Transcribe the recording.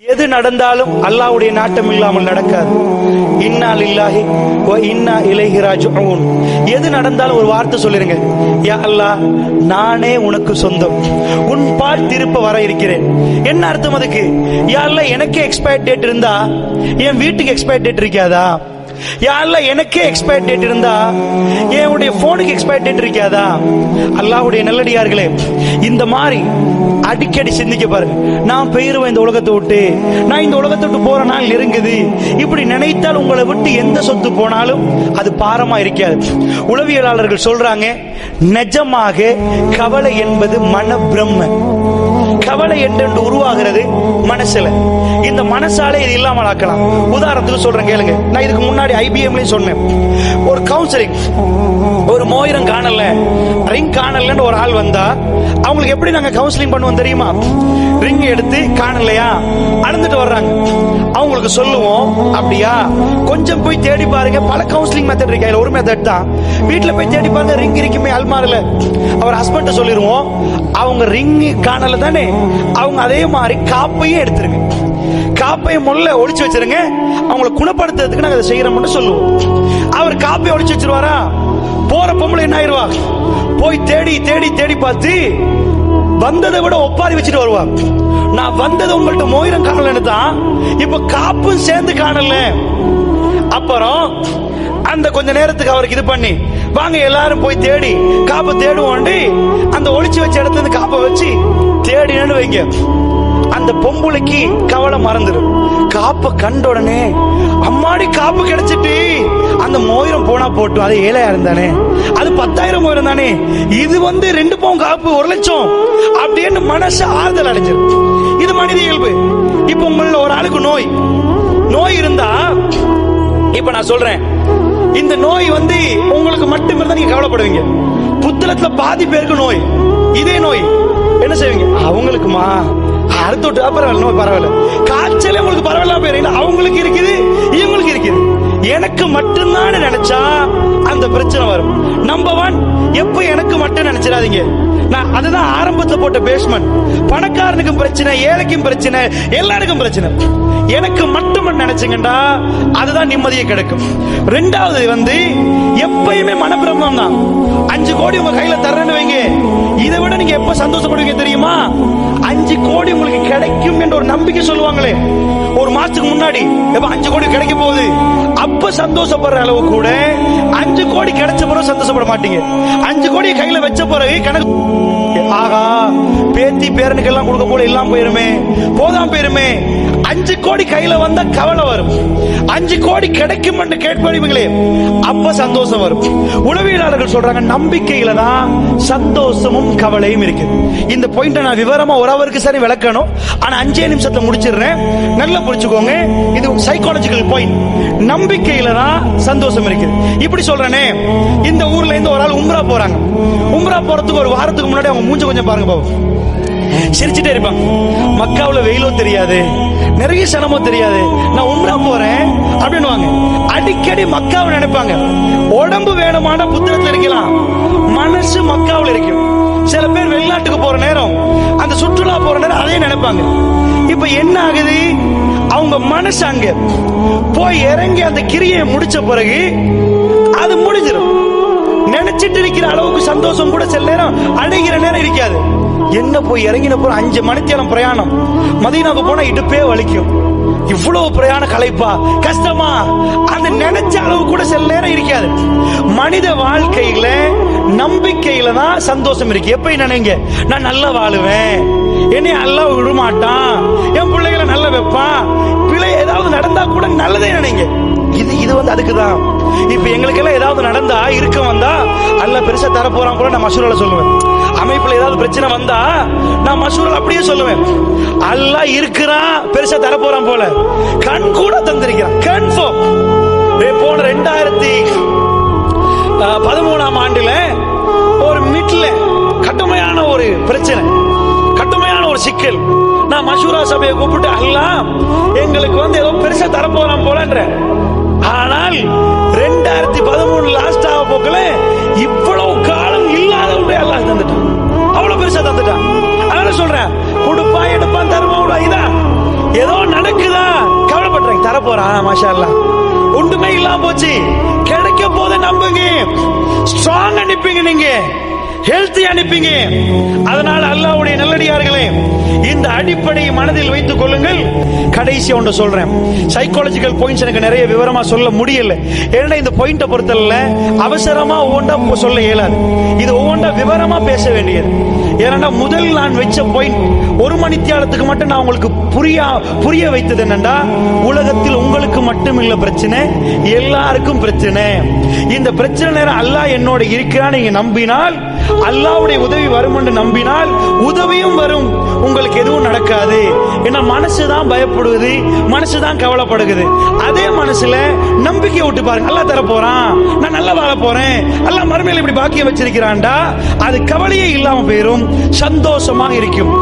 எது நடந்தாலும் அல்லாஹ்வுடைய நாட்டம் இல்லாமல் நடக்காது. இன்னா லில்லாஹி வ இன்னா இலைஹி ராஜிஊன். எது நடந்தாலும் ஒரு வார்த்தை சொல்லிருங்க, யா அல்லாஹ், நானே உனக்கு சொந்தம், உன் பால் திருப்ப வர இருக்கிறேன். என்ன அர்த்தம் அதுக்கு? யா அல்லாஹ், எனக்கே எக்ஸ்பயர் டேட் இருந்தா என் வீட்டுக்கு எக்ஸ்பயர் டேட் இருக்காதா? யா அல்லாஹ், எனக்கே எக்ஸ்பயர் டேட் இருந்தா என்னுடைய போனுக்கு எக்ஸ்பயர் டேட் இருக்காதா? அல்லாஹ்வுடைய நல்லடியார்களே, இந்த மாதிரி அடிக்கடி சிந்திக்க பாருங்க. நான் பெயருவேன் இந்த உலகத்தை விட்டு, நான் இந்த உலகத்தை விட்டு போற நாள் நெருங்குது. இப்படி நினைத்தால் உங்களை விட்டு எந்த சொத்து போனாலும் அது பாரமா இருக்காது. உளவியலாளர்கள் சொல்றாங்க, நிஜமாக கவலை என்பது மன பிரம்ம. கவலை என்று உருவாகிறது மனசுல. இந்த மனசாலே இது இல்லாமல் ஆக்கலாம். உதாரணத்துக்கு சொல்றேன் கேளுங்க. நான் இதுக்கு முன்னாடி ஐபிஎம்லயும் சொன்னேன். ஒரு கவுன்சிலிங், ஒரு மோதிரம் காணல, ரிங் காணலன்னு ஒரு ஆள் வந்தா அவங்களுக்கு எப்படி நாங்க கவுன்சிலிங் பண்ணுவோம் தெரியுமா? ரிங் எடுத்து காணலையா அழுந்துட்டு வர்றாங்க, அவங்களுக்கு சொல்லுவோம், அப்படியா கொஞ்சம் போய் தேடி பாருங்க. பல கவுன்சிலிங் மெத்தட் இருக்கு, ஒரு மெத்தட் தான். வீட்டுல போய் தேடி பாருங்க, ரிங் இருக்குமே அல்மாரில. அவர் ஹஸ்பண்ட் சொல்லிடுவோம், அவங்க ரிங் காணல தானே, அவங்க அதே மாதிரி காப்பையும் எடுத்துருங்க, காப்பையை முள்ள ஒளிச்சு வச்சிருங்க, அவங்களை குணப்படுத்துறதுக்கு நாங்க அதை செய்யறோம்னு சொல்லுவோம். அவர் காப்பையை ஒளிச்சு வச்சிருவாரா? போற பொம்பளை என்ன ஆயிருவா? போய் தேடி தேடி தேடி பார்த்து வந்ததை விட ஒப்பாரி வச்சுட்டு வருவா. நான் வந்தது உங்கள்ட்ட மோதிரம் காணலன்னு தான், இப்ப காப்பும் சேர்ந்து காணல. அப்புறம் அந்த கொஞ்ச நேரத்துக்கு அவருக்கு இது பண்ணி, வாங்க எல்லாரும் போய் தேடி காப்பை தேடுவோம், அந்த ஒளிச்சு வச்ச இடத்துல இருந்து காப்பை வச்சு தேடினு வைங்க. அந்த பொம்பளைக்கு கவலை மறந்துடும். காப்பை கண்ட உடனே, அம்மாடி காப்பு கிடைச்சிட்டு, அந்த மோதிரம் போனா போட்டும், அது 7,000 இருந்தானே, அது 10,000 மோதிரம் தானே, இது 2 பவுன் காப்பு 1,00,000 அப்படின்னு மனசு ஆறுதல் அடைஞ்சிடும். இது மனித இயல்பு. இப்ப உங்கள ஒரு ஆளுக்கு நோய் இருந்தா, இப்ப நான் சொல்றேன், இந்த நோய் உங்களுக்கு மட்டும் இருந்தா நீங்க கவலைப்படுவீங்க. புத்தளத்துல பாதி பேருக்கு நோய், இதே நோய் என்ன செய்வீங்க? அவங்களுக்குமா அடுத்த விட்டு பரவாயில்ல, நோய் பரவாயில்ல, காய்ச்சல் உங்களுக்கு பரவாயில்ல போயிருங்க, அவங்களுக்கு இருக்குது, இவங்களுக்கு இருக்குது, எனக்கு மட்டும்தான் நினைச்சா அந்த பிரச்சனை வரும். நம்பர் 1, எப்ப எனக்கு மட்டும் நினைச்சிடாதீங்க. நான் அதுதான் ஆரம்பத்துல போட்ட பேஸ்மெண்ட். பணக்காரனுக்கும் பிரச்சனை, ஏழைக்கும் பிரச்சனை, எல்லாருக்கும் பிரச்சனை. எனக்கு மட்டும் நினைச்சுங்கடா, அதுதான் நிம்மதியை கிடைக்கும். ரெண்டாவது எப்பயுமே மனப்பிரமம் தான். 5 கோடி உங்க கையில தர்றேன்னு வைங்க, இதை விட நீங்க எப்ப சந்தோஷப்படுவீங்க தெரியுமா? 5 கோடி உங்களுக்கு கிடைக்கும் என்ற ஒரு நம்பிக்கை சொல்லுவாங்களே, ஒரு மாசத்துக்கு முன்னாடி எப்ப 5 கோடி கிடைக்க போகுது, அப்ப சந்தோஷப்படுற அளவு கூட 5 கோடி கிடைச்ச பிறகு சந்தோஷப்பட மாட்டீங்க. 5 கோடி கையில வச்ச பிறகு கணக்கு, ஆகா பேத்தி பேரனுக்கு எல்லாம் கொடுக்க போல எல்லாம் போயிருமே, போதாம் போயிருமே. 5 கோடி கையில வந்தா கவலை வரும். 5 கோடி கிடைக்கும் என்று கேட்பீங்களே, அப்ப சந்தோஷம் வரும். உளவியலாளர்கள் சொல்றாங்க, நம்பிக்கையில தான் சந்தோஷமும் கவலையும் இருக்கு. இந்த பாயிண்ட நான் விவரமா ஒரு அவருக்கு சரி விளக்கணும், ஆனா 5 நிமிஷத்துல முடிச்சிடுறேன், நல்லா புரிச்சுக்கோங்க. இது சைக்காலஜிக்கல் பாயிண்ட். நம்பிக்கையில தான் சந்தோஷம் இருக்கு. இப்படி சொல்றேனே, இந்த ஊர்ல இருந்து ஒரு ஆள் உம்ரா போறாங்க. உம்ரா போறதுக்கு ஒரு வாரத்துக்கு முன்னாடி அவங்க மூஞ்ச கொஞ்சம் பாருங்க பாபு, சிரிச்சுட்டே இருப்பாங்க. மக்காவுல வெயிலோ தெரியாது, நிறைய சனமோ தெரியாது, நான் உம்ரா போறேன் அப்படின்னு அடிக்கடி மக்காவை நினைப்பாங்க. உடம்பு வேணுமான புத்தகத்துல இருக்கலாம், மனசு மக்காவுல இருக்கும். சில பேர் வெளிநாட்டுக்கு போற நேரம், அந்த சுற்றுலா போற நேரம் அதே நினைப்பாங்க. இப்ப என்ன ஆகுது? அவங்க மனசு அங்க போய் இறங்கி அந்த கிரியை முடிச்ச பிறகு அது முடிஞ்சிடும். நினைச்சிட்டு இருக்கிற அளவுக்கு சந்தோஷம் கூட சில நேரம் அடைகிற நேரம் இருக்காது. என்ன போய் இறங்கின போற 5 மணித்தியாலம் பிரயாணம், மதீனாவுக்கு போனா இடுப்பே வலிக்கும். இவ்வளவு பிரயாண களைப்பா, கஷ்டமா, அந்த நினைச்ச அளவு கூட சில நேரம் இருக்காது. மனித வாழ்க்கையில நம்பிக்கையில தான் சந்தோஷம் இருக்கு. எப்ப நினைங்க, நான் நல்லா வாழுவேன், என்னை அல்லாஹ் விடமாட்டான், என் பிள்ளைகளை நல்ல வைப்பான், பிள்ளை ஏதாவது நடந்தா கூட நல்லதே நினைங்க. இது அதுக்குதான். இப்ப எங்களுக்கு எல்லாம் ஏதாவது நடந்தா இருக்க வந்தா அல்லாஹ் பெருசா தர போறான் போல நான் மசூரால சொல்லுவேன். அமைப்புல ஏதாவது பிரச்சனை வந்தா நான் மசூரால அப்படியே சொல்லுவேன், அல்லாஹ் இருக்கிறான், பெருசா தர போறான் போல, கண் கூட தந்திருக்கிறான். கன்ஃபார்ம். போன 2013ஆம் ஆண்டுல ஒரு மிட்ல கடுமையான ஒரு பிரச்சனை, கடுமையான ஒரு சிக்கல். நான் மசூரா சபையை கூப்பிட்டு, அல்லாஹ் எங்களுக்கு ஏதோ பெருசா தர போறான் போலன்ற. ஆனால் 2013 லாஸ்ட் ஆக போக்கல இவ்வளவு காலம் இல்லாத ஒன்றே அல்லாஹ் தந்துட்டான். அவ்வளவு பெருசா தந்துட்டான். அதனால சொல்றேன், கொடுப்பான் எடுப்பான் தருவான், இதான் ஏதோ தரப்போறான். மாஷா அல்லாஹ். ஒன்றுமே இல்லாம போச்சு, கிடைக்க போத நம்புங்க, ஸ்ட்ராங் அனுப்பிங்க, நீங்க ஹெல்த்தி அனுப்பிங்க. அதனால அல்லாஹ்வுடைய நல்லடியார்களே, இந்த அடிப்படையை மனதில் வைத்துக் கொள்ளுங்கள். கடைசி ஒன்று சொல்றேன். சைக்காலஜிக்கல் பாயிண்ட்ஸ் எனக்கு நிறைய விவரமா சொல்ல முடியல, ஏன்னா இந்த பாயிண்ட பொறுத்தல அவசரமா ஒவ்வொன்றா சொல்ல இயலாது. இது ஒவ்வொன்றா விவரமா பேச வேண்டியது. ஏன்னா முதல் நான் வச்ச பாயிண்ட் ஒரு மணித்தியாலத்துக்கு மட்டும் நான் உங்களுக்கு புரிய வைத்தது என்னன்னா, உலகத்தில் உங்களுக்கு மட்டும் இல்ல பிரச்சனை, எல்லாருக்கும் பிரச்சனை. இந்த பிரச்சனை நேரம் அல்லாஹ் என்னோட இருக்கிறான்னு நீங்க நம்பினால், அல்லாஹ்வுடைய உதவி வரும் என்று நம்பினால் உதவியும் வரும், உங்களுக்கு எதுவும் நடக்காது. ஏன்னா மனசுதான் பயப்படுவது, மனசுதான் கவலைப்படுகிறது. அதே மனசுல நம்பிக்கை விட்டு பாருங்க, அல்லாஹ் தர போறான், நான் நல்லா வாழ போறேன், அல்லாஹ் மறுமையில இப்படி பாக்கியம் வச்சிருக்கிறான்டா, அது கவலையே இல்லாம போயிரும், சந்தோஷமாக இருக்கும்.